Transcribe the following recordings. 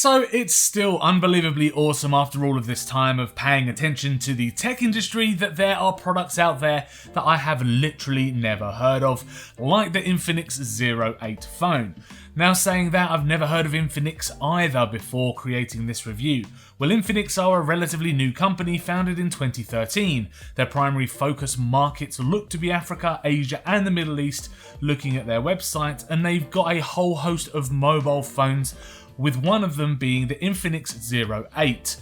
So it's still unbelievably awesome after all of this time of paying attention to the tech industry that there are products out there that I have literally never heard of, like the Infinix Zero 8 phone. Now saying that, I've never heard of Infinix either before creating this review. Well, Infinix are a relatively new company founded in 2013. Their primary focus markets look to be Africa, Asia and the Middle East, looking at their website, and they've got a whole host of mobile phones, with one of them being the Infinix Zero 8.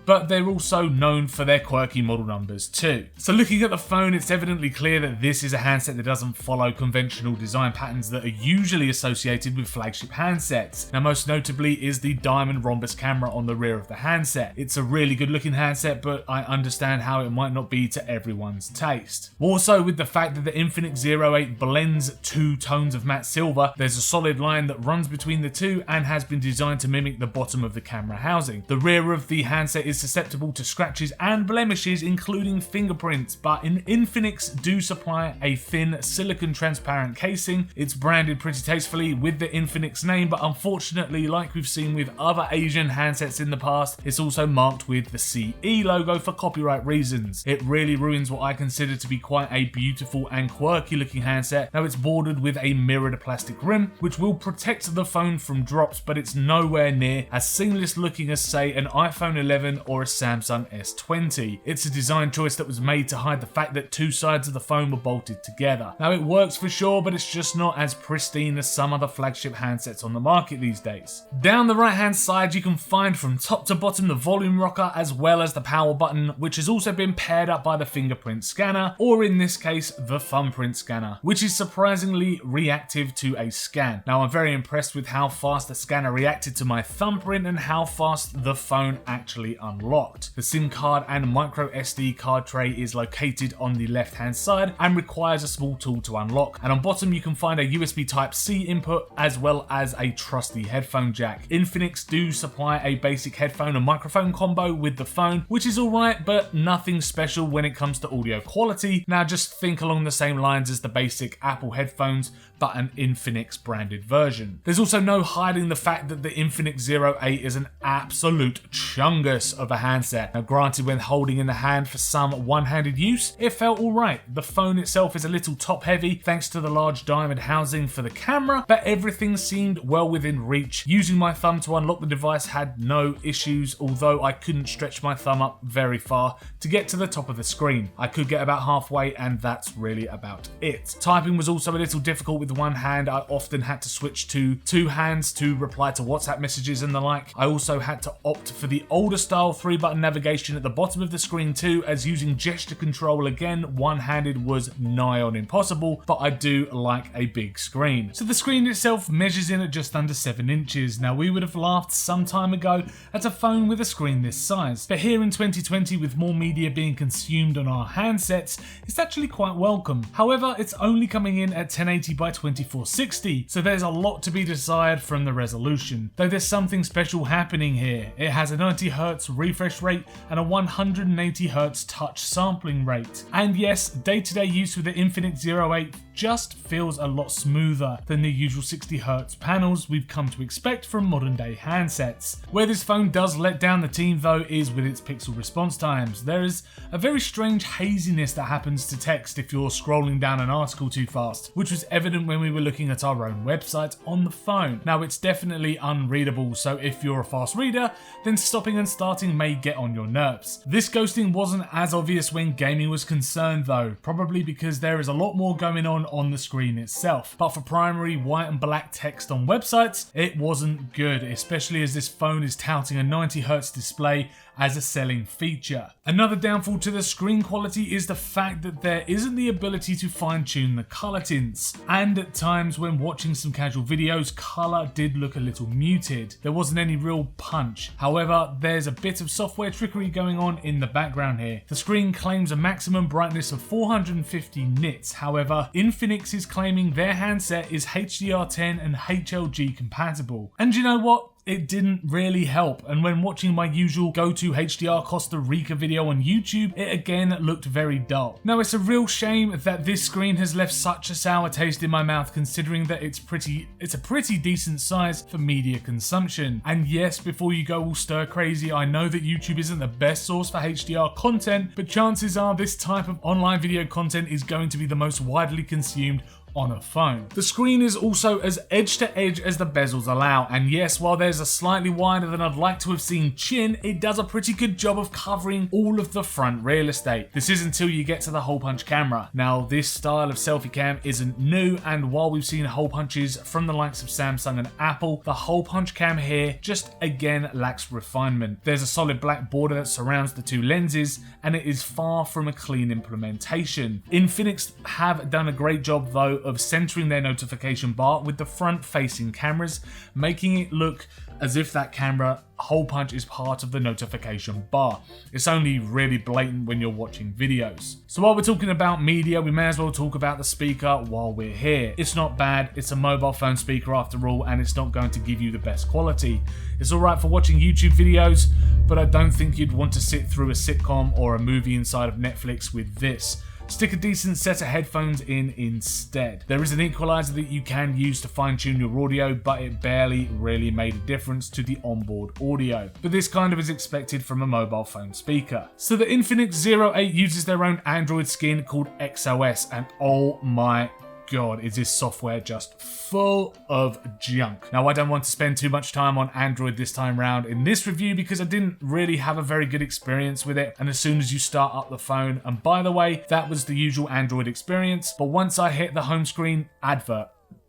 But they're also known for their quirky model numbers too. So looking at the phone, it's evidently clear that this is a handset that doesn't follow conventional design patterns that are usually associated with flagship handsets. Now most notably is the diamond rhombus camera on the rear of the handset. It's a really good looking handset, but I understand how it might not be to everyone's taste. Also, with the fact that the Infinix Zero 8 blends two tones of matte silver, there's a solid line that runs between the two and has been designed to mimic the bottom of the camera housing. The rear of the handset is susceptible to scratches and blemishes, including fingerprints, but Infinix do supply a thin silicon transparent casing. It's branded pretty tastefully with the Infinix name, but unfortunately, like we've seen with other Asian handsets in the past, it's also marked with the CE logo for copyright reasons. It really ruins what I consider to be quite a beautiful and quirky looking handset. Now it's bordered with a mirrored plastic rim, which will protect the phone from drops, but it's nowhere near as seamless looking as, say, an iPhone 11 or a Samsung S20. It's a design choice that was made to hide the fact that two sides of the phone were bolted together. Now it works for sure, but it's just not as pristine as some other flagship handsets on the market these days. Down the right hand side you can find from top to bottom the volume rocker as well as the power button, which has also been paired up by the fingerprint scanner, or in this case the thumbprint scanner, which is surprisingly reactive to a scan. Now I'm very impressed with how fast the scanner reacted to my thumbprint and how fast the phone actually unlocked. The SIM card and micro SD card tray is located on the left hand side and requires a small tool to unlock, and on bottom you can find a USB Type-C input as well as a trusty headphone jack. Infinix do supply a basic headphone and microphone combo with the phone, which is alright, but nothing special when it comes to audio quality. Now just think along the same lines as the basic Apple headphones, but an Infinix branded version. There's also no hiding the fact that the Infinix Zero 8 is an absolute chungus of a handset. Now granted, when holding in the hand for some one-handed use, it felt alright. The phone itself is a little top heavy thanks to the large diamond housing for the camera, but everything seemed well within reach. Using my thumb to unlock the device had no issues, although I couldn't stretch my thumb up very far to get to the top of the screen. I could get about halfway and that's really about it. Typing was also a little difficult with one hand. I often had to switch to two hands to reply to WhatsApp messages and the like. I also had to opt for the older style 3-button navigation at the bottom of the screen too, as using gesture control again one-handed was nigh on impossible, but I do like a big screen. So the screen itself measures in at just under 7 inches. Now we would have laughed some time ago at a phone with a screen this size, but here in 2020 with more media being consumed on our handsets, it's actually quite welcome. However, it's only coming in at 1080 by 2460, so there's a lot to be desired from the resolution. Though there's something special happening here. It has a 90Hz refresh rate and a 180Hz touch sampling rate. And yes, day-to-day use with the Infinix Zero 8 just feels a lot smoother than the usual 60Hz panels we've come to expect from modern day handsets. Where this phone does let down the team though is with its pixel response times. There is a very strange haziness that happens to text if you're scrolling down an article too fast, which was evident when we were looking at our own website on the phone. Now it's definitely unreadable, so if you're a fast reader, then stopping and starting may get on your nerves. This ghosting wasn't as obvious when gaming was concerned though, probably because there is a lot more going on the screen itself. But for primary white and black text on websites, it wasn't good, especially as this phone is touting a 90Hz display as a selling feature. Another downfall to the screen quality is the fact that there isn't the ability to fine-tune the color tints, and at times when watching some casual videos, color did look a little muted. There wasn't any real punch. However, there's a bit of software trickery going on in the background here. The screen claims a maximum brightness of 450 nits. However, Infinix is claiming their handset is HDR10 and HLG compatible. And you know what? it didn't really help, and when watching my usual go-to HDR Costa Rica video on YouTube, it again looked very dull. Now, it's a real shame that this screen has left such a sour taste in my mouth, considering that it's a pretty decent size for media consumption. And yes, before you go all stir crazy, I know that YouTube isn't the best source for HDR content, but chances are this type of online video content is going to be the most widely consumed on a phone. The screen is also as edge to edge as the bezels allow, and yes, while there's a slightly wider than I'd like to have seen chin, it does a pretty good job of covering all of the front real estate. This is until you get to the hole punch camera. Now, this style of selfie cam isn't new, and while we've seen hole punches from the likes of Samsung and Apple, the hole punch cam here just again lacks refinement. There's a solid black border that surrounds the two lenses, and it is far from a clean implementation. Infinix have done a great job though of centering their notification bar with the front-facing cameras, making it look as if that camera hole punch is part of the notification bar. It's only really blatant when you're watching videos. So while we're talking about media, we may as well talk about the speaker while we're here. It's not bad, it's a mobile phone speaker after all, and it's not going to give you the best quality. It's alright for watching YouTube videos, but I don't think you'd want to sit through a sitcom or a movie inside of Netflix with this. Stick a decent set of headphones in instead. There is an equalizer that you can use to fine-tune your audio, but it barely really made a difference to the onboard audio. But this kind of is expected from a mobile phone speaker. So the Infinix Zero 8 uses their own Android skin called XOS, and oh my God, is this software just full of junk. Now, I don't want to spend too much time on Android this time round in this review because I didn't really have a very good experience with it, and as soon as you start up the phone, and by the way, that was the usual Android experience, but once I hit the home screen, advert.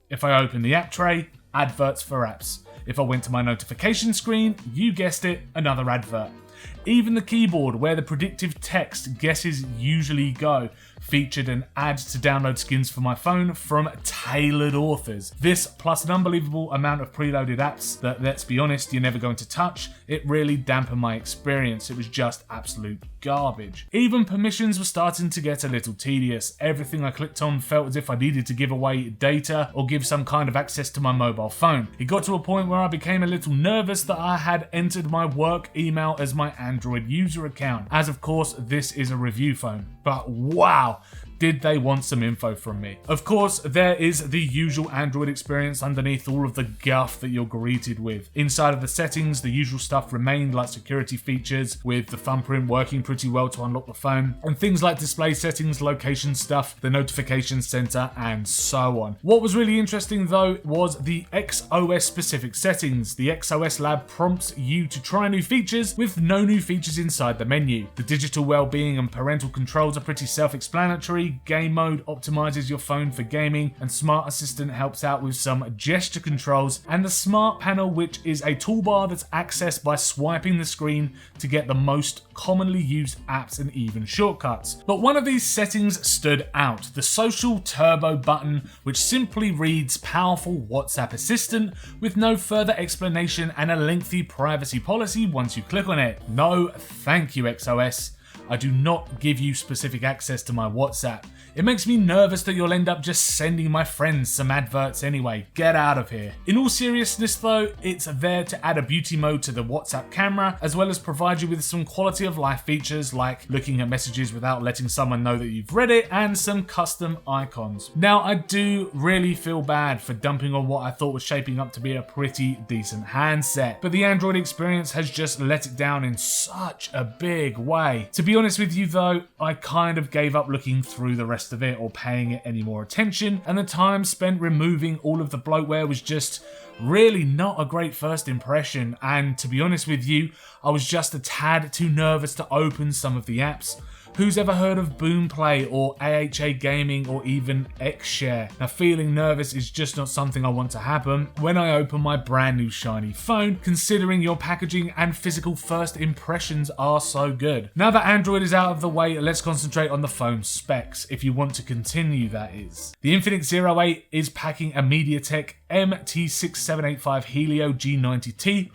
If I open the app tray, adverts for apps. If I went to my notification screen, you guessed it, another advert. Even the keyboard, where the predictive text guesses usually go, featured an ad to download skins for my phone from tailored authors. This, plus an unbelievable amount of preloaded apps that, let's be honest, you're never going to touch, it really dampened my experience. It was just absolute garbage. Even permissions were starting to get a little tedious. Everything I clicked on felt as if I needed to give away data or give some kind of access to my mobile phone. It got to a point where I became a little nervous that I had entered my work email as my Android user account, as of course this is a review phone. But wow, did they want some info from me. Of course, there is the usual Android experience underneath all of the guff that you're greeted with. Inside of the settings, the usual stuff remained, like security features, with the thumbprint working pretty well to unlock the phone, and things like display settings, location stuff, the notification center, and so on. What was really interesting though was the XOS specific settings. The XOS Lab prompts you to try new features with no new features inside the menu. The digital well-being and parental controls are pretty self-explanatory. Game mode optimizes your phone for gaming, and Smart Assistant helps out with some gesture controls, and the Smart Panel, which is a toolbar that's accessed by swiping the screen to get the most commonly used apps and even shortcuts. But one of these settings stood out, the Social Turbo button, which simply reads powerful WhatsApp assistant with no further explanation and a lengthy privacy policy once you click on it. No, thank you, XOS. I do not give you specific access to my WhatsApp. It makes me nervous that you'll end up just sending my friends some adverts anyway. Get out of here. In all seriousness though, it's there to add a beauty mode to the WhatsApp camera, as well as provide you with some quality of life features like looking at messages without letting someone know that you've read it, and some custom icons. Now, I do really feel bad for dumping on what I thought was shaping up to be a pretty decent handset, but the Android experience has just let it down in such a big way. To be honest with you though, I kind of gave up looking through the rest of it or paying it any more attention, and the time spent removing all of the bloatware was just really not a great first impression. And to be honest with you, I was just a tad too nervous to open some of the apps. Who's ever heard of Boomplay or AHA Gaming or even Xshare? Now, feeling nervous is just not something I want to happen when I open my brand new shiny phone, considering your packaging and physical first impressions are so good. Now that Android is out of the way, let's concentrate on the phone specs, if you want to continue, that is. The Infinix Zero 8 is packing a MediaTek MT6785 Helio G90T.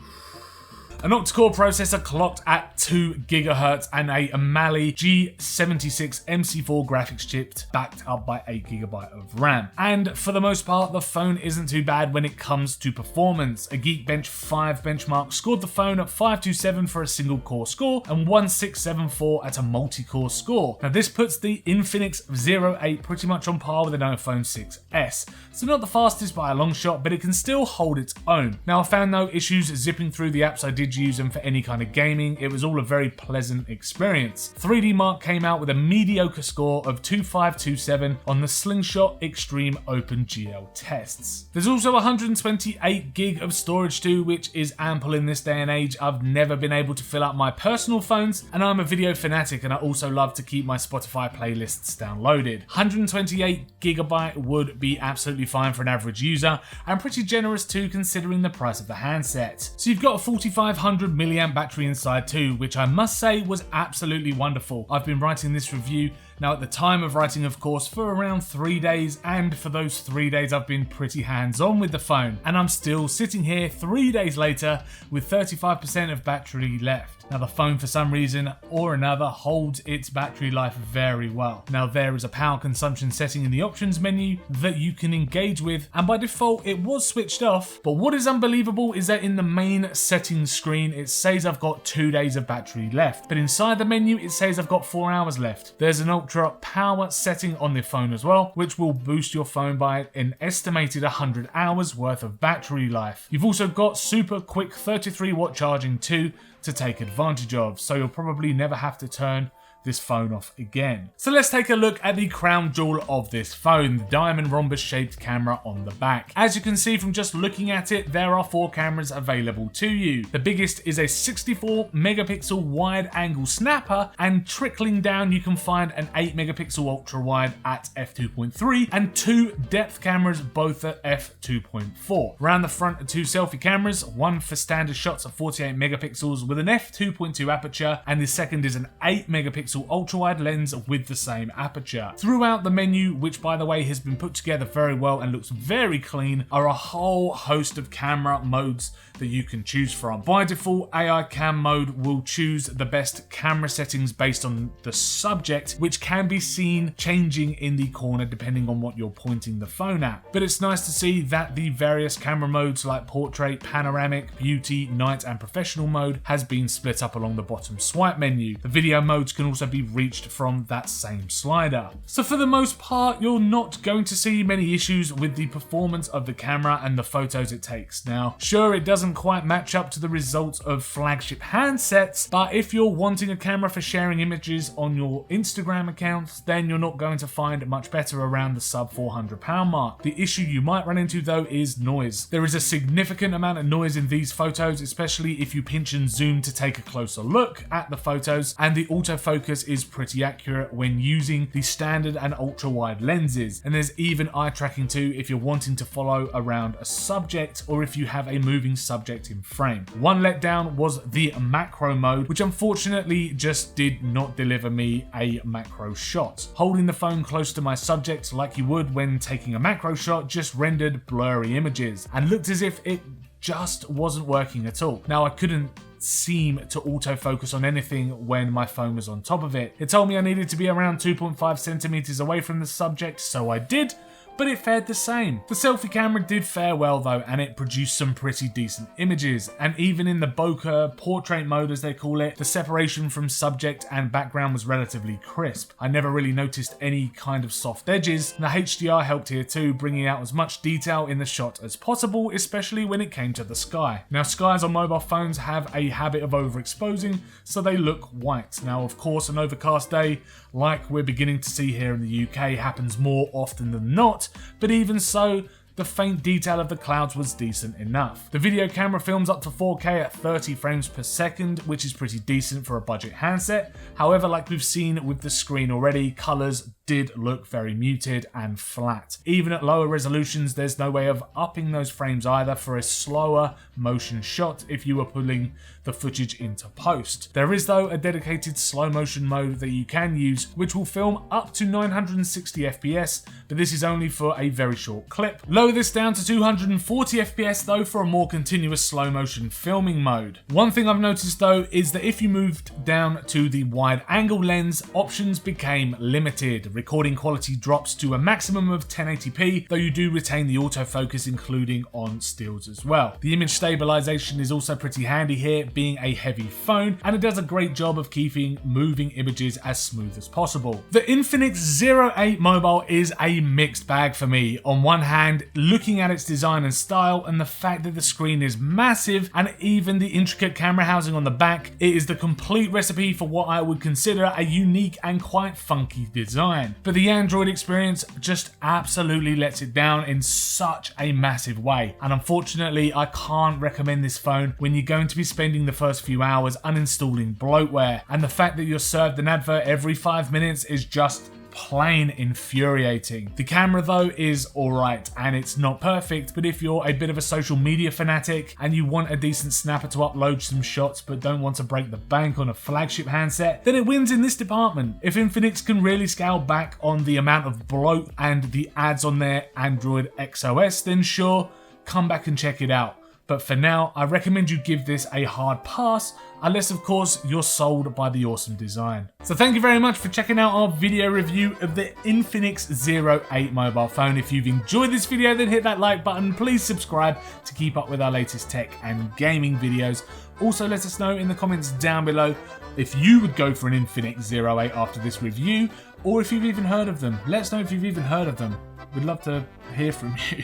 An octa-core processor clocked at 2 GHz and a Mali G76 MC4 graphics chip backed up by 8 GB of RAM. And for the most part, the phone isn't too bad when it comes to performance. A Geekbench 5 benchmark scored the phone at 527 for a single core score and 1674 at a multi-core score. Now this puts the Infinix Zero 8 pretty much on par with an iPhone 6s. So not the fastest by a long shot, but it can still hold its own. Now I found no issues zipping through the apps I did use, and for any kind of gaming, it was all a very pleasant experience. 3D Mark came out with a mediocre score of 2527 on the Slingshot Extreme OpenGL tests. There's also 128 gig of storage too, which is ample in this day and age. I've never been able to fill up my personal phones, and I'm a video fanatic, and I also love to keep my Spotify playlists downloaded. 128 GB would be absolutely fine for an average user, and pretty generous too considering the price of the handset. So you've got a 4500 mAh battery inside too, which I must say was absolutely wonderful. I've been writing this review now at the time of writing, of course, for around 3 days, and for those 3 days I've been pretty hands-on with the phone, and I'm still sitting here 3 days later with 35% of battery left. Now the phone for some reason or another holds its battery life very well. Now there is a power consumption setting in the options menu that you can engage with, and by default it was switched off, but what is unbelievable is that in the main settings screen it says I've got 2 days of battery left, but inside the menu it says I've got 4 hours left. There's an ultra power setting on the phone as well, which will boost your phone by an estimated 100 hours worth of battery life. You've also got super quick 33-watt charging too to take advantage of, so you'll probably never have to turn this phone off again. So let's take a look at the crown jewel of this phone, the diamond rhombus shaped camera on the back. As you can see from just looking at it, there are 4 cameras available to you. The biggest is a 64 megapixel wide angle snapper, and trickling down you can find an 8 megapixel ultra wide at f2.3 and 2 depth cameras both at f2.4. Around the front are 2 selfie cameras, one for standard shots of 48 megapixels with an f2.2 aperture, and the second is an 8 megapixel ultra-wide lens with the same aperture. Throughout the menu, which by the way has been put together very well and looks very clean, are a whole host of camera modes that you can choose from. By default, AI cam mode will choose the best camera settings based on the subject, which can be seen changing in the corner depending on what you're pointing the phone at. But it's nice to see that the various camera modes like portrait, panoramic, beauty, night and professional mode has been split up along the bottom swipe menu. The video modes can also be reached from that same slider. So for the most part, you're not going to see many issues with the performance of the camera and the photos it takes. Now, sure, it doesn't quite match up to the results of flagship handsets, but if you're wanting a camera for sharing images on your Instagram accounts, then you're not going to find much better around the sub £400 mark. The issue you might run into though is noise. There is a significant amount of noise in these photos, especially if you pinch and zoom to take a closer look at the photos, and the autofocus is pretty accurate when using the standard and ultra wide lenses, and there's even eye tracking too if you're wanting to follow around a subject or if you have a moving subject in frame. One letdown was the macro mode, which unfortunately just did not deliver me a macro shot. Holding the phone close to my subject like you would when taking a macro shot just rendered blurry images and looked as if it just wasn't working at all. Now I couldn't seem to autofocus on anything when my phone was on top of it. It told me I needed to be around 2.5 centimeters away from the subject, so I did, but it fared the same. The selfie camera did fare well though, and it produced some pretty decent images, and even in the bokeh portrait mode as they call it, the separation from subject and background was relatively crisp. I never really noticed any kind of soft edges. The HDR helped here too, bringing out as much detail in the shot as possible, especially when it came to the sky. Now skies on mobile phones have a habit of overexposing, so they look white. Now of course an overcast day, like we're beginning to see here in the UK, happens more often than not, but even so, the faint detail of the clouds was decent enough. The video camera films up to 4K at 30 frames per second, which is pretty decent for a budget handset. However, like we've seen with the screen already, colors did look very muted and flat. Even at lower resolutions, there's no way of upping those frames either for a slower motion shot if you were pulling the footage into post. There is though a dedicated slow motion mode that you can use, which will film up to 960 FPS, but this is only for a very short clip. Low Lower this down to 240 FPS though for a more continuous slow motion filming mode. One thing I've noticed though is that if you moved down to the wide angle lens, options became limited. Recording quality drops to a maximum of 1080p, though you do retain the autofocus including on stills as well. The image stabilization is also pretty handy here, being a heavy phone, and it does a great job of keeping moving images as smooth as possible. The Infinix Zero 8 mobile is a mixed bag for me. On one hand, looking at its design and style and the fact that the screen is massive and even the intricate camera housing on the back, it is the complete recipe for what I would consider a unique and quite funky design. But the Android experience just absolutely lets it down in such a massive way, and unfortunately I can't recommend this phone when you're going to be spending the first few hours uninstalling bloatware, and the fact that you're served an advert every 5 minutes is just plain infuriating. The camera though is alright, and it's not perfect, but if you're a bit of a social media fanatic and you want a decent snapper to upload some shots but don't want to break the bank on a flagship handset, then it wins in this department. If Infinix can really scale back on the amount of bloat and the ads on their Android XOS, then sure, come back and check it out. But for now, I recommend you give this a hard pass, unless of course you're sold by the awesome design. So thank you very much for checking out our video review of the Infinix Zero 8 mobile phone. If you've enjoyed this video, then hit that like button. Please subscribe to keep up with our latest tech and gaming videos. Also let us know in the comments down below if you would go for an Infinix Zero 8 after this review, or if you've even heard of them. Let us know if you've even heard of them. We'd love to hear from you.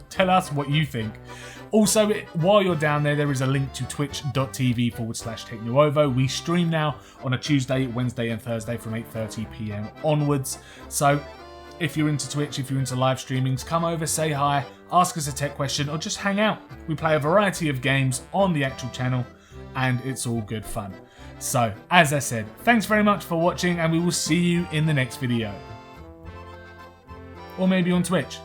Tell us what you think. Also, while you're down there is a link to twitch.tv/TechNuovo. We stream now on a Tuesday, Wednesday and Thursday from 8:30 PM onwards. So if you're into Twitch, if you're into live streamings, come over, say hi, ask us a tech question, or just hang out. We play a variety of games on the actual channel, and it's all good fun. So, as I said, thanks very much for watching, and we will see you in the next video. Or maybe on Twitch.